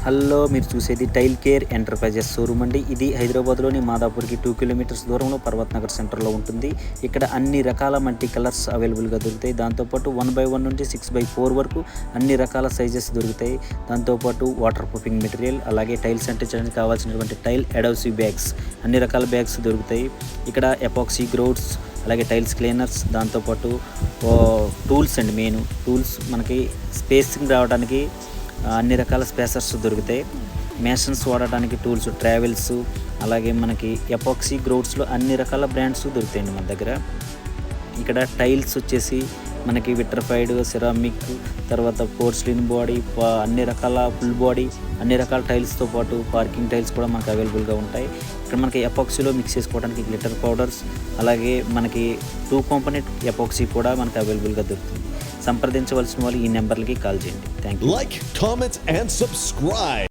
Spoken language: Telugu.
హలో, మీరు చూసేది టైల్ కేర్ ఎంటర్ప్రైజెస్ షోరూమ్ అండి. ఇది హైదరాబాద్లోని మాదాపూర్కి 2 కిలోమీటర్స్ దూరంలో పర్వత్ నగర్ సెంటర్లో ఉంటుంది. ఇక్కడ అన్ని రకాల మల్టీ కలర్స్ అవైలబుల్గా దొరుకుతాయి. దాంతోపాటు 1/1 నుంచి 6/4 వరకు అన్ని రకాల సైజెస్ దొరుకుతాయి. దాంతోపాటు వాటర్ ప్రూఫింగ్ మెటీరియల్, అలాగే టైల్స్ అంటించడానికి కావాల్సినటువంటి టైల్ అడోసివ్ బ్యాగ్స్, అన్ని రకాల బ్యాగ్స్ దొరుకుతాయి. ఇక్కడ ఎపాక్సీ గ్రౌట్స్, అలాగే టైల్స్ క్లీనర్స్, దాంతోపాటు టూల్స్ అండి. మెయిన్ టూల్స్ మనకి స్పేసింగ్ రావడానికి అన్ని రకాల స్పేసర్స్ దొరుకుతాయి. మేషన్స్ వాడటానికి టూల్స్, ట్రావెల్స్, అలాగే మనకి ఎపాక్సీ గ్రౌట్స్లో అన్ని రకాల బ్రాండ్స్ దొరుకుతాయండి మన దగ్గర. ఇక్కడ టైల్స్ వచ్చేసి మనకి విట్రిఫైడ్, సిరామిక్, తర్వాత పోర్సిలిన్ బాడీ, అన్ని రకాల ఫుల్ బాడీ, అన్ని రకాల టైల్స్తో పాటు పార్కింగ్ టైల్స్ కూడా మనకు అవైలబుల్గా ఉంటాయి. ఇక్కడ మనకి ఎపాక్సీలో మిక్స్ చేసుకోవడానికి గ్లిటర్ పౌడర్స్, అలాగే మనకి 2 కాంపోనెంట్ ఎపాక్సీ కూడా మనకు అవైలబుల్గా దొరుకుతుంది. సంప్రదించవలసిన వాళ్ళు ఈ నెంబర్లకి కాల్ చేయండి. Thank you. Like, comment, and subscribe.